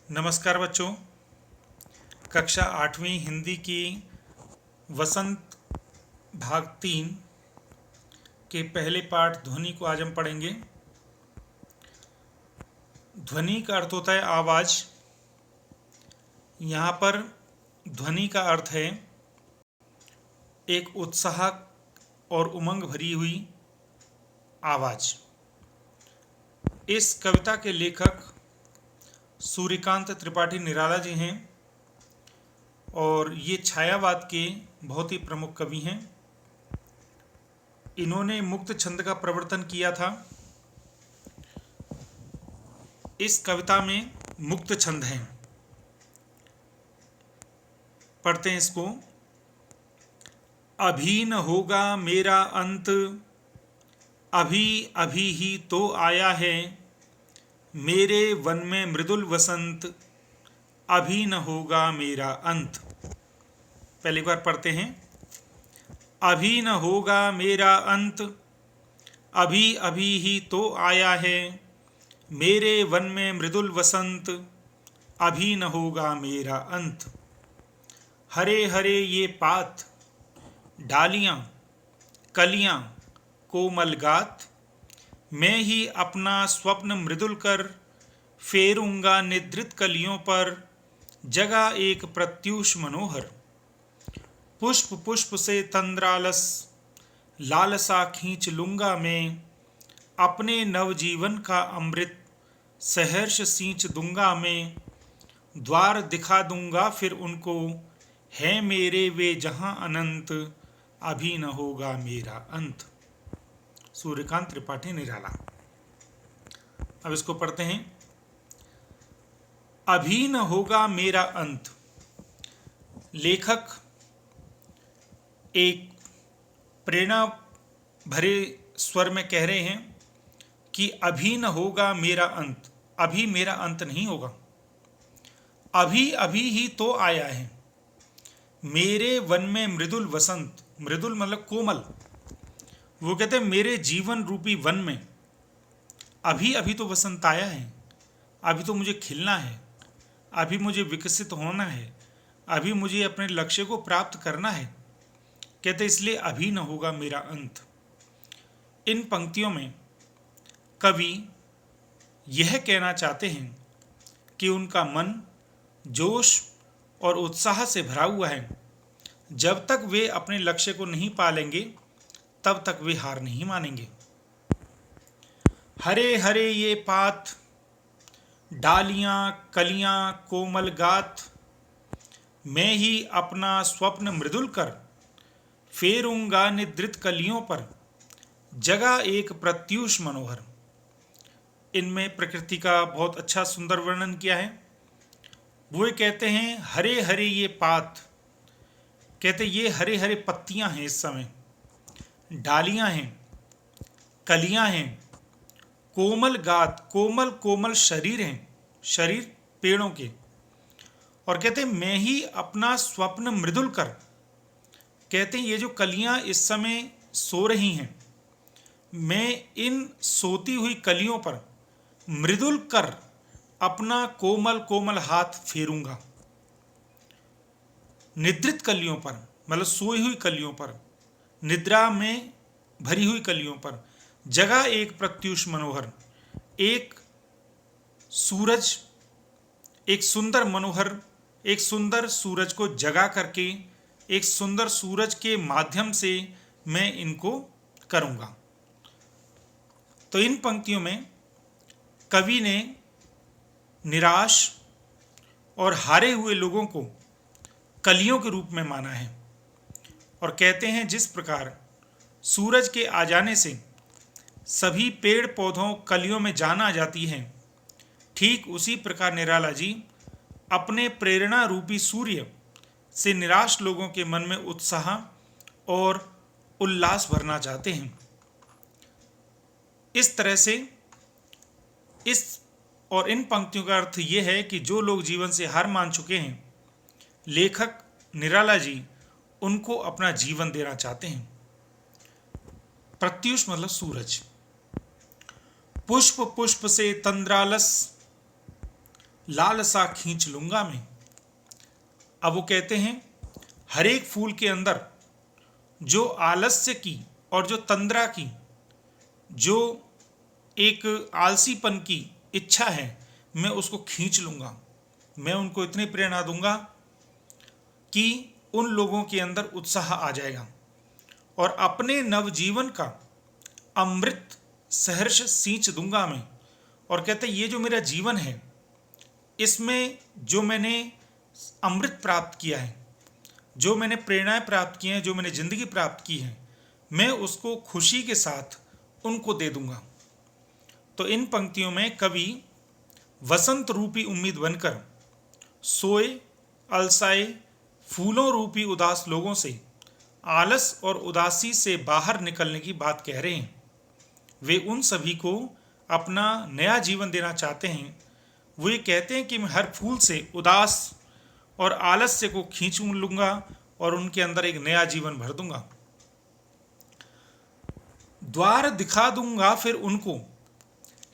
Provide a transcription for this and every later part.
नमस्कार बच्चों। कक्षा 8वीं हिंदी की वसंत भाग 3 के पहले पाठ ध्वनि को आज हम पढ़ेंगे। ध्वनि का अर्थ होता है आवाज़। यहाँ पर ध्वनि का अर्थ है एक उत्साह और उमंग भरी हुई आवाज़। इस कविता के लेखक सूर्यकांत त्रिपाठी निराला जी हैं और ये छायावाद के बहुत ही प्रमुख कवि हैं। इन्होंने मुक्त छंद का प्रवर्तन किया था। इस कविता में मुक्त छंद हैं। पढ़ते हैं इसको। अभी न होगा मेरा अंत, अभी अभी ही तो आया है, मेरे वन में मृदुल वसंत, अभी न होगा मेरा अंत। पहली बार पढ़ते हैं। अभी न होगा मेरा अंत, अभी अभी ही तो आया है, मेरे वन में मृदुल वसंत, अभी न होगा मेरा अंत। हरे हरे ये पात, डालियाँ कलियाँ कोमल गात, मैं ही अपना स्वप्न मृदुल कर, फेरूंगा निद्रित कलियों पर, जगा एक प्रत्यूष मनोहर। पुष्प पुष्प से तंद्रालस, लालसा खींच लूंगा मैं, अपने नवजीवन का अमृत सहर्ष सींच दूंगा मैं, द्वार दिखा दूंगा फिर उनको, है मेरे वे जहां अनंत, अभी न होगा मेरा अंत। सूर्यकांत त्रिपाठी निराला। अब इसको पढ़ते हैं। अभी न होगा मेरा अंत। लेखक एक प्रेरणा भरे स्वर में कह रहे हैं कि अभी न होगा मेरा अंत, अभी मेरा अंत नहीं होगा, अभी अभी ही तो आया है, मेरे वन में मृदुल वसंत। मृदुल मतलब कोमल। वो कहते हैं मेरे जीवन रूपी वन में अभी अभी तो वसंत आया है, अभी तो मुझे खिलना है, अभी मुझे विकसित होना है, अभी मुझे अपने लक्ष्य को प्राप्त करना है। कहते इसलिए अभी न होगा मेरा अंत। इन पंक्तियों में कवि यह कहना चाहते हैं कि उनका मन जोश और उत्साह से भरा हुआ है। जब तक वे अपने लक्ष्य को नहीं पालेंगे तब तक वे हार नहीं मानेंगे। हरे हरे ये पात, डालियाँ कलियाँ कोमल गात, मैं ही अपना स्वप्न मृदुल कर, फेरूंगा निद्रित कलियों पर, जगा एक प्रत्यूष मनोहर। इनमें प्रकृति का बहुत अच्छा सुंदर वर्णन किया है। वो कहते हैं हरे हरे ये पात, कहते ये हरे हरे पत्तियां हैं, इस समय डालियां हैं, कलियां हैं, कोमल गात, कोमल कोमल शरीर हैं, शरीर पेड़ों के। और कहते हैं मैं ही अपना स्वप्न मृदुल कर, कहते हैं ये जो कलियां इस समय सो रही हैं, मैं इन सोती हुई कलियों पर मृदुल कर अपना कोमल कोमल हाथ फेरूंगा। निद्रित कलियों पर मतलब सोई हुई कलियों पर, निद्रा में भरी हुई कलियों पर, जगा एक प्रत्यूष मनोहर, एक सूरज, एक सुंदर मनोहर, एक सुंदर सूरज को जगा करके, एक सुंदर सूरज के माध्यम से मैं इनको करूंगा। तो इन पंक्तियों में कवि ने निराश और हारे हुए लोगों को कलियों के रूप में माना है और कहते हैं जिस प्रकार सूरज के आ जाने से सभी पेड़ पौधों कलियों में जान आ जाती है, ठीक उसी प्रकार निराला जी अपने प्रेरणा रूपी सूर्य से निराश लोगों के मन में उत्साह और उल्लास भरना चाहते हैं। इस तरह से इस और इन पंक्तियों का अर्थ ये है कि जो लोग जीवन से हार मान चुके हैं, लेखक निराला जी उनको अपना जीवन देना चाहते हैं। प्रत्यूष मतलब सूरज। पुष्प पुष्प से तंद्रालस, लालसा खींच लूंगा मैं। अब वो कहते हैं हर एक फूल के अंदर जो आलस्य की और जो तंद्रा की, जो एक आलसीपन की इच्छा है, मैं उसको खींच लूंगा। मैं उनको इतनी प्रेरणा दूंगा कि उन लोगों के अंदर उत्साह आ जाएगा और अपने नवजीवन का अमृत सहर्ष सींच दूंगा मैं। और कहते ये जो मेरा जीवन है, इसमें जो मैंने अमृत प्राप्त किया है, जो मैंने प्रेरणाएं प्राप्त की हैं, जो मैंने जिंदगी प्राप्त की है, मैं उसको खुशी के साथ उनको दे दूंगा। तो इन पंक्तियों में कवि वसंत रूपी उम्मीद बनकर सोए अलसाए फूलों रूपी उदास लोगों से आलस और उदासी से बाहर निकलने की बात कह रहे हैं। वे उन सभी को अपना नया जीवन देना चाहते हैं। वो ये कहते हैं कि मैं हर फूल से उदास और आलस्य को खींच लूंगा और उनके अंदर एक नया जीवन भर दूंगा। द्वार दिखा दूंगा फिर उनको,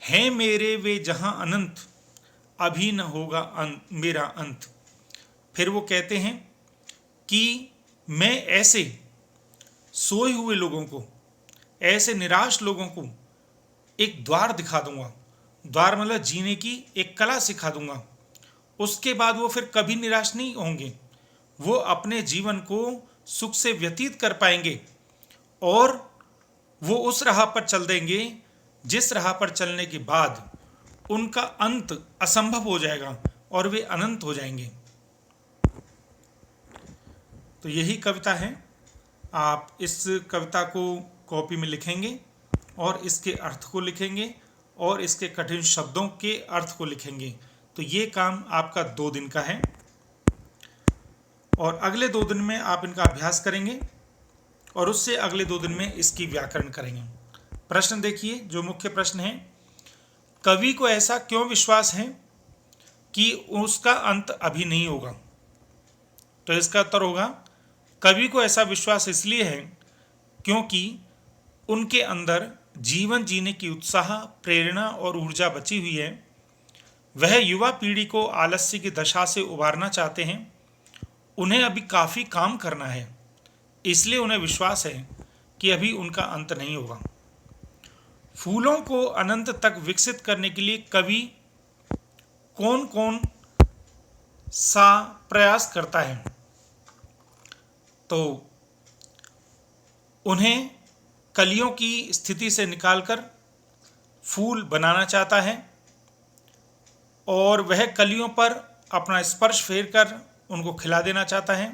हैं मेरे वे जहां अनंत, अभी न होगा मेरा अंत। फिर वो कहते हैं कि मैं ऐसे सोए हुए लोगों को, ऐसे निराश लोगों को एक द्वार दिखा दूंगा। द्वार मतलब जीने की एक कला सिखा दूंगा। उसके बाद वो फिर कभी निराश नहीं होंगे। वो अपने जीवन को सुख से व्यतीत कर पाएंगे और वो उस राह पर चल देंगे जिस राह पर चलने के बाद उनका अंत असंभव हो जाएगा और वे अनंत हो जाएंगे। तो यही कविता है। आप इस कविता को कॉपी में लिखेंगे और इसके अर्थ को लिखेंगे और इसके कठिन शब्दों के अर्थ को लिखेंगे। तो ये काम आपका 2 दिन का है और अगले 2 दिन में आप इनका अभ्यास करेंगे और उससे अगले 2 दिन में इसकी व्याकरण करेंगे। प्रश्न देखिए, जो मुख्य प्रश्न है, कवि को ऐसा क्यों विश्वास है कि उसका अंत अभी नहीं होगा? तो इसका उत्तर होगा, कवि को ऐसा विश्वास इसलिए है क्योंकि उनके अंदर जीवन जीने की उत्साह, प्रेरणा और ऊर्जा बची हुई है। वह युवा पीढ़ी को आलस्य की दशा से उबारना चाहते हैं। उन्हें अभी काफ़ी काम करना है, इसलिए उन्हें विश्वास है कि अभी उनका अंत नहीं होगा। फूलों को अनंत तक विकसित करने के लिए कवि कौन कौन सा प्रयास करता है? तो उन्हें कलियों की स्थिति से निकालकर फूल बनाना चाहता है और वह कलियों पर अपना स्पर्श फेर कर उनको खिला देना चाहता है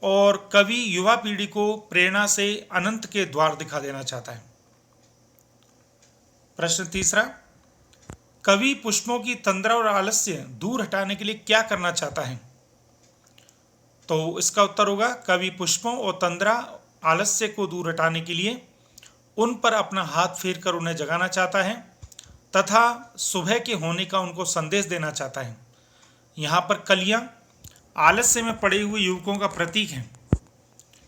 और कवि युवा पीढ़ी को प्रेरणा से अनंत के द्वार दिखा देना चाहता है। प्रश्न तीसरा, कवि पुष्पों की तंद्रा और आलस्य दूर हटाने के लिए क्या करना चाहता है? तो इसका उत्तर होगा, कवि पुष्पों और तंद्रा आलस्य को दूर हटाने के लिए उन पर अपना हाथ फेर कर उन्हें जगाना चाहता है तथा सुबह के होने का उनको संदेश देना चाहता है। यहाँ पर कलियाँ आलस्य में पड़े हुए युवकों का प्रतीक हैं,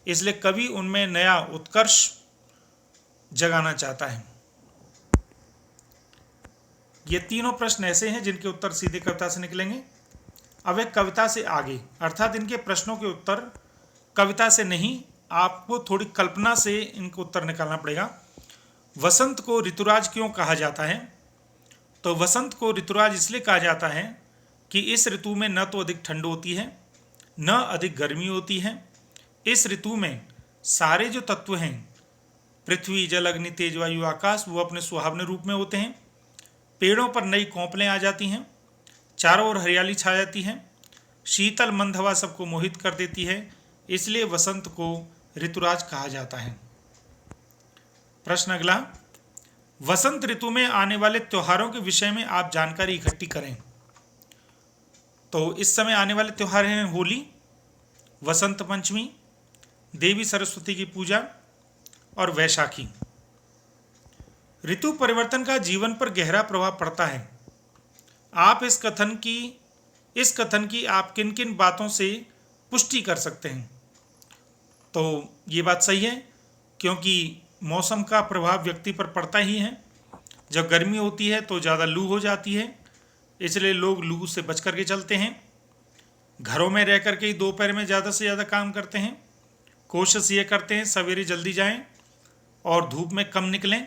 इसलिए कवि उनमें नया उत्कर्ष जगाना चाहता है। ये तीनों प्रश्न ऐसे हैं जिनके उत्तर सीधे कविता से निकलेंगे। अब एक कविता से आगे, अर्थात इनके प्रश्नों के उत्तर कविता से नहीं, आपको थोड़ी कल्पना से इनको उत्तर निकालना पड़ेगा। वसंत को ऋतुराज क्यों कहा जाता है? तो वसंत को ऋतुराज इसलिए कहा जाता है कि इस ऋतु में न तो अधिक ठंड होती है न अधिक गर्मी होती है। इस ऋतु में सारे जो तत्व हैं, पृथ्वी, जल, अग्नि, तेज, वायु, आकाश, वो अपने सुहावने रूप में होते हैं। पेड़ों पर नई कोंपलें आ जाती हैं, चारों ओर हरियाली छा जाती है, शीतल मंद हवा सबको मोहित कर देती है, इसलिए वसंत को ऋतुराज कहा जाता है। प्रश्न अगला, वसंत ऋतु में आने वाले त्योहारों के विषय में आप जानकारी इकट्ठी करें। तो इस समय आने वाले त्योहार हैं होली, वसंत पंचमी, देवी सरस्वती की पूजा और वैशाखी। ऋतु परिवर्तन का जीवन पर गहरा प्रभाव पड़ता है। आप इस कथन की आप किन किन बातों से पुष्टि कर सकते हैं? तो ये बात सही है, क्योंकि मौसम का प्रभाव व्यक्ति पर पड़ता ही है। जब गर्मी होती है तो ज़्यादा लू हो जाती है, इसलिए लोग लू से बच करके चलते हैं। घरों में रह करके ही दोपहर में ज़्यादा से ज़्यादा काम करते हैं। कोशिश ये करते हैं सवेरे जल्दी जाएं और धूप में कम निकलें।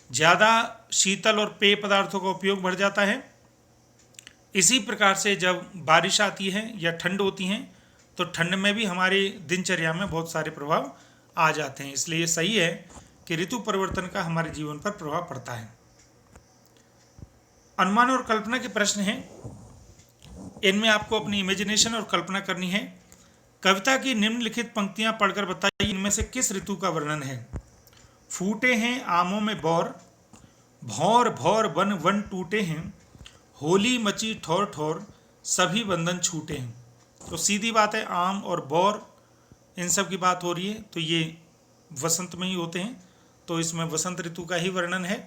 ज़्यादा शीतल और पेय पदार्थों का उपयोग बढ़ जाता है। इसी प्रकार से जब बारिश आती है या ठंड होती है तो ठंड में भी हमारी दिनचर्या में बहुत सारे प्रभाव आ जाते हैं। इसलिए ये सही है कि ऋतु परिवर्तन का हमारे जीवन पर प्रभाव पड़ता है। अनुमान और कल्पना के प्रश्न हैं, इनमें आपको अपनी इमेजिनेशन और कल्पना करनी है। कविता की निम्नलिखित पंक्तियां पढ़कर बताइए इनमें से किस ऋतु का वर्णन है। फूटे हैं आमों में बौर, भौर भौर वन वन टूटे हैं, होली मची ठोर ठोर, सभी बंधन छूटे हैं। तो सीधी बात है, आम और बौर इन सब की बात हो रही है, तो ये वसंत में ही होते हैं, तो इसमें वसंत ऋतु का ही वर्णन है।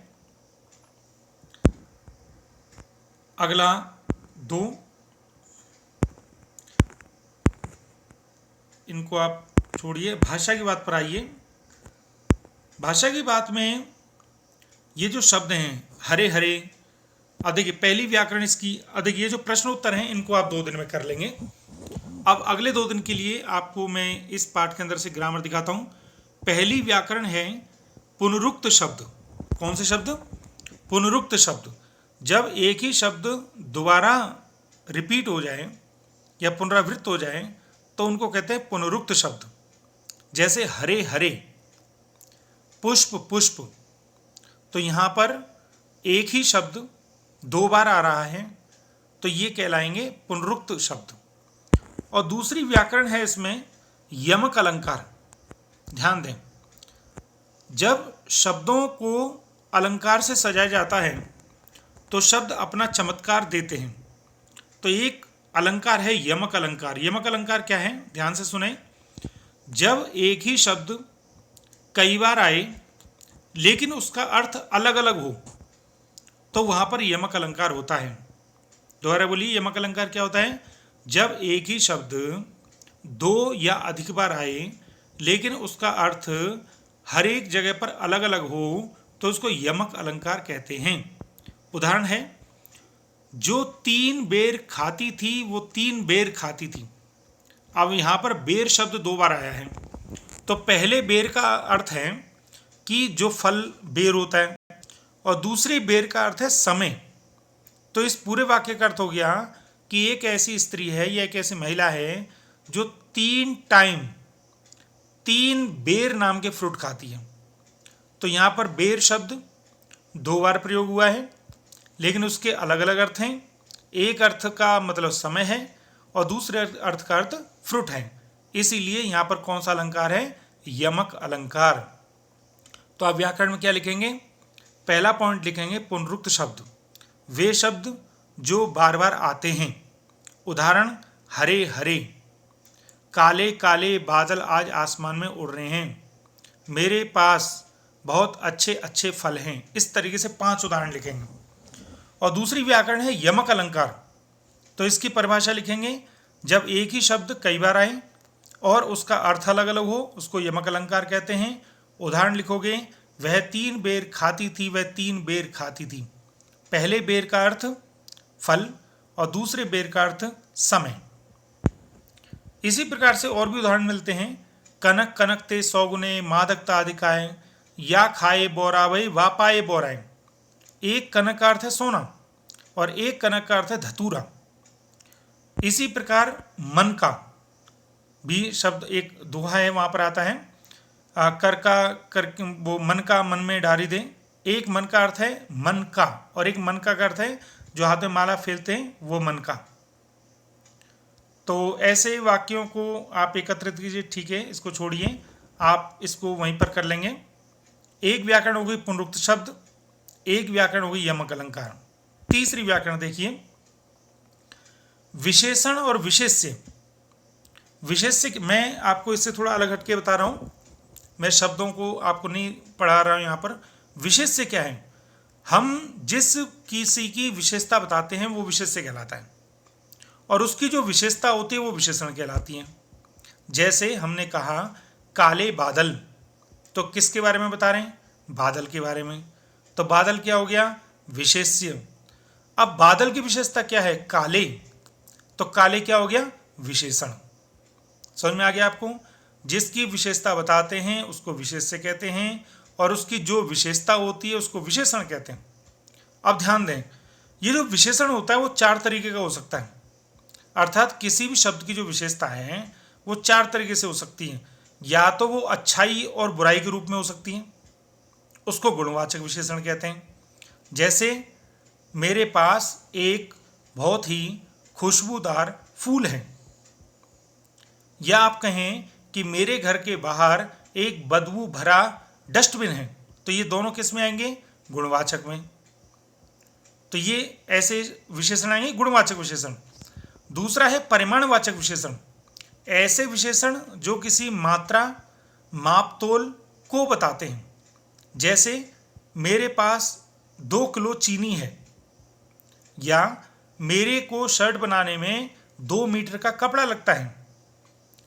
अगला 2, इनको आप छोड़िए, भाषा की बात पर आइए। भाषा की बात में ये जो शब्द हैं हरे हरे, देखिए पहली व्याकरण इसकी, देखिए ये जो प्रश्न उत्तर हैं इनको आप 2 दिन में कर लेंगे। अब अगले 2 दिन के लिए आपको मैं इस पाठ के अंदर से ग्रामर दिखाता हूँ। पहली व्याकरण है पुनरुक्त शब्द। कौन से शब्द? पुनरुक्त शब्द। जब एक ही शब्द दोबारा रिपीट हो जाए या पुनरावृत्त हो जाए तो उनको कहते हैं पुनरुक्त शब्द। जैसे हरे हरे, पुष्प पुष्प, तो यहाँ पर एक ही शब्द 2 बार आ रहा है तो ये कहलाएंगे पुनरुक्त शब्द। और दूसरी व्याकरण है इसमें यमक अलंकार। ध्यान दें, जब शब्दों को अलंकार से सजाया जाता है तो शब्द अपना चमत्कार देते हैं। तो एक अलंकार है यमक अलंकार। यमक अलंकार क्या है, ध्यान से सुने। जब एक ही शब्द कई बार आए लेकिन उसका अर्थ अलग अलग हो तो वहाँ पर यमक अलंकार होता है। दोबारा बोलिए, यमक अलंकार क्या होता है? जब एक ही शब्द 2 या अधिक बार आए लेकिन उसका अर्थ हर एक जगह पर अलग अलग हो तो उसको यमक अलंकार कहते हैं। उदाहरण है, जो 3 बेर खाती थी वो 3 बेर खाती थी। अब यहाँ पर बेर शब्द 2 बार आया है तो पहले बेर का अर्थ है कि जो फल बेर होता है और दूसरी बेर का अर्थ है समय। तो इस पूरे वाक्य का अर्थ हो गया कि एक ऐसी स्त्री है या एक ऐसी महिला है जो 3 टाइम 3 बेर नाम के फ्रूट खाती है। तो यहाँ पर बेर शब्द 2 बार प्रयोग हुआ है लेकिन उसके अलग अलग अर्थ हैं। एक अर्थ का मतलब समय है और दूसरे अर्थ का अर्थ फ्रूट है। इसीलिए यहाँ पर कौन सा अलंकार है? यमक अलंकार। तो आप व्याकरण में क्या लिखेंगे? पहला पॉइंट लिखेंगे पुनरुक्त शब्द, वे शब्द जो बार बार आते हैं। उदाहरण, हरे हरे, काले काले बादल आज आसमान में उड़ रहे हैं, मेरे पास बहुत अच्छे अच्छे फल हैं। इस तरीके से 5 उदाहरण लिखेंगे। और दूसरी व्याकरण है यमक अलंकार। तो इसकी परिभाषा लिखेंगे, जब एक ही शब्द कई बार आए और उसका अर्थ अलग अलग हो उसको यमक अलंकार कहते हैं। उदाहरण लिखोगे, वह 3 बेर खाती थी, वह 3 बेर खाती थी। पहले बेर का अर्थ फल और दूसरे बेर का अर्थ समय। इसी प्रकार से और भी उदाहरण मिलते हैं। कनक कनक ते 100 गुने, मादकता अधिकाय, या खाए बोरावई वा पाए बोराए। एक कनक का अर्थ है सोना और एक कनक का अर्थ है धतूरा। इसी प्रकार मन का भी शब्द एक दोहा है, वहाँ पर आता है, कर का कर वो मन का मन में डारी दे। एक मन का अर्थ है मन का और एक मन का अर्थ है जो हाथ में माला फेरते हैं वो मन का। तो ऐसे वाक्यों को आप एकत्रित कीजिए। ठीक है, इसको छोड़िए, आप इसको वहीं पर कर लेंगे। एक व्याकरण हो गई पुनरुक्त शब्द, एक व्याकरण हो गई यमक अलंकार। तीसरी व्याकरण देखिए, विशेषण और विशेष्य। विशेष्य मैं आपको इससे थोड़ा अलग हटके बता रहा हूँ, मैं शब्दों को आपको नहीं पढ़ा रहा हूँ यहाँ पर। विशेष्य क्या है? हम जिस किसी की विशेषता बताते हैं वो विशेष्य कहलाता है और उसकी जो विशेषता होती है वो विशेषण कहलाती है। जैसे हमने कहा काले बादल, तो किसके बारे में बता रहे हैं? बादल के बारे में। तो बादल क्या हो गया? विशेष्य। अब बादल की विशेषता क्या है? काले, तो काले क्या हो गया? विशेषण। समझ में आ गया आपको? जिसकी विशेषता बताते हैं उसको विशेष्य कहते हैं, और उसकी जो विशेषता होती है उसको विशेषण कहते हैं। अब ध्यान दें, ये जो विशेषण होता है वो 4 तरीके का हो सकता है। अर्थात किसी भी शब्द की जो विशेषता है वो 4 तरीके से हो सकती है। या तो वो अच्छाई और बुराई के रूप में हो सकती है, उसको गुणवाचक विशेषण कहते हैं। जैसे मेरे पास एक बहुत ही खुशबूदार फूल है, या आप कहें कि मेरे घर के बाहर एक बदबू भरा डस्टबिन है, तो ये दोनों किस में आएंगे? गुणवाचक में। तो ये ऐसे विशेषण आएंगे गुणवाचक विशेषण। दूसरा है परिमाणवाचक विशेषण। ऐसे विशेषण जो किसी मात्रा, मापतोल को बताते हैं। जैसे मेरे पास 2 किलो चीनी है, या मेरे को शर्ट बनाने में 2 मीटर का कपड़ा लगता है,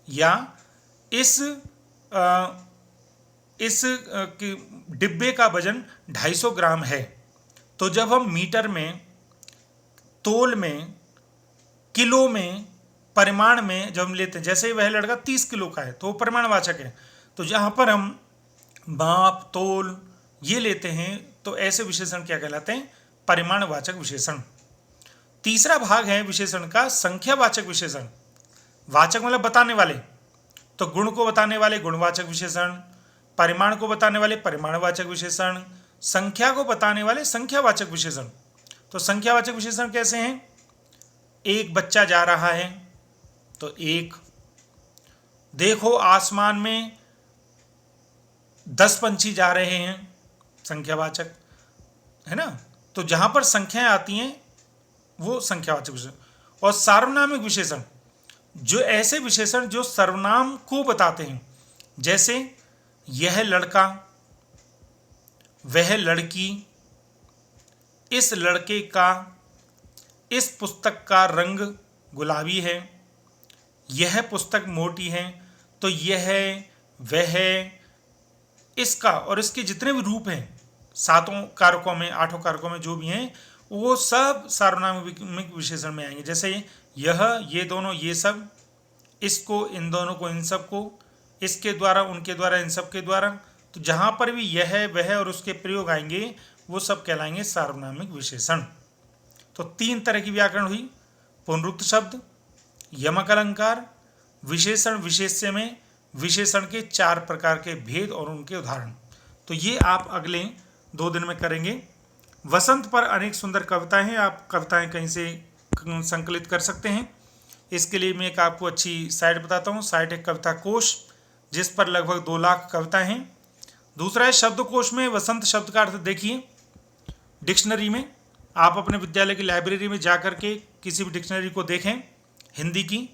या इस डिब्बे का वजन 250 ग्राम है। तो जब हम मीटर में, तोल में, किलो में, परिमाण में जब हम लेते हैं, जैसे वह लड़का 30 किलो का है तो वो परिमाणवाचक है। तो जहाँ पर हम माप, तोल ये लेते हैं तो ऐसे विशेषण क्या कहलाते हैं? परिमाणवाचक विशेषण। तीसरा भाग है विशेषण का संख्यावाचक विशेषण। वाचक मतलब बताने वाले, तो गुण को बताने वाले गुणवाचक विशेषण, परिमाण को बताने वाले परिमाणवाचक विशेषण, संख्या को बताने वाले संख्यावाचक विशेषण। तो संख्यावाचक विशेषण कैसे हैं? एक बच्चा जा रहा है तो एक, देखो आसमान में 10 पंछी जा रहे हैं, संख्यावाचक है ना। तो जहां पर संख्याएं आती हैं वो संख्यावाचक विशेषण। और सार्वनामिक विशेषण, जो ऐसे विशेषण जो सर्वनाम को बताते हैं, जैसे यह लड़का, वह लड़की, इस लड़के का, इस पुस्तक का रंग गुलाबी है, यह पुस्तक मोटी है। तो यह, वह, इसका और इसके जितने भी रूप हैं 7 कारकों में, 8 कारकों में जो भी हैं, वो सब सार्वनामिक विशेषण में आएंगे। जैसे यह, ये दोनों, ये सब, इसको, इन दोनों को, इन सब को, इसके द्वारा, उनके द्वारा, इन सब के द्वारा। तो जहाँ पर भी यह, वह और उसके प्रयोग आएंगे वो सब कहलाएंगे सार्वनामिक विशेषण। तो 3 तरह की व्याकरण हुई: पुनरुक्त शब्द, यमक अलंकार, विशेषण विशेष्य में विशेषण के 4 प्रकार के भेद और उनके उदाहरण। तो ये आप अगले 2 दिन में करेंगे। वसंत पर अनेक सुंदर कविताएं हैं, आप कविताएं कहीं से संकलित कर सकते हैं। इसके लिए मैं एक आपको अच्छी साइट बताता हूँ। साइट है कविता कोश, जिस पर लगभग 2 लाख कविताएं हैं। दूसरा है शब्दकोश में वसंत शब्द का अर्थ देखिए। डिक्शनरी में आप अपने विद्यालय की लाइब्रेरी में जाकर के किसी भी डिक्शनरी को देखें, हिंदी की।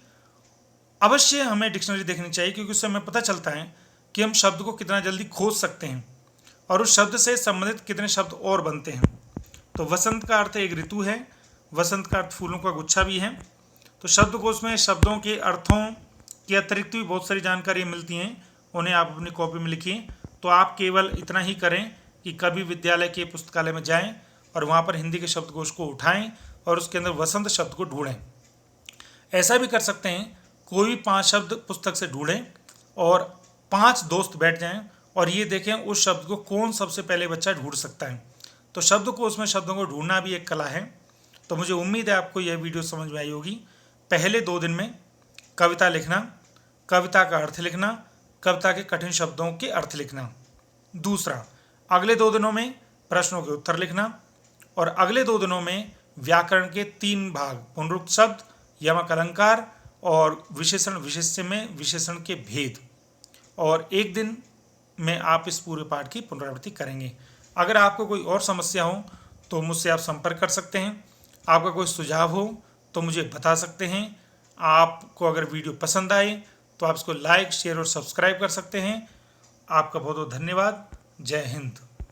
अवश्य हमें डिक्शनरी देखनी चाहिए, क्योंकि उससे हमें पता चलता है कि हम शब्द को कितना जल्दी खोज सकते हैं और उस शब्द से संबंधित कितने शब्द और बनते हैं। तो वसंत का अर्थ एक ऋतु है, वसंत का अर्थ फूलों का गुच्छा भी है। तो शब्दकोश में शब्दों के अर्थों के अतिरिक्त भी बहुत सारी जानकारी मिलती हैं, उन्हें आप अपनी कॉपी में लिखिए। तो आप केवल इतना ही करें कि कभी विद्यालय के पुस्तकालय में जाएं और वहाँ पर हिंदी के शब्दकोश को उठाएं और उसके अंदर वसंत शब्द को ढूंढें। ऐसा भी कर सकते हैं, कोई भी 5 शब्द पुस्तक से ढूंढें और 5 दोस्त बैठ जाएं और ये देखें उस शब्द को कौन सबसे पहले बच्चा ढूंढ सकता है। तो शब्दकोश में शब्दों को ढूंढना भी एक कला है। तो मुझे उम्मीद है आपको यह वीडियो समझ में आई होगी। पहले 2 दिन में कविता लिखना, कविता का अर्थ लिखना, कविता के कठिन शब्दों के अर्थ लिखना। दूसरा, अगले 2 दिनों में प्रश्नों के उत्तर लिखना, और अगले 2 दिनों में व्याकरण के 3 भाग, पुनरुक्त शब्द, यमक अलंकार और विशेषण विशेष्य में विशेषण के भेद। और 1 दिन में आप इस पूरे पाठ की पुनरावृत्ति करेंगे। अगर आपको कोई और समस्या हो तो मुझसे आप संपर्क कर सकते हैं। आपका कोई सुझाव हो तो मुझे बता सकते हैं। आपको अगर वीडियो पसंद आए तो आप इसको लाइक, शेयर और सब्सक्राइब कर सकते हैं। आपका बहुत बहुत धन्यवाद। जय हिंद।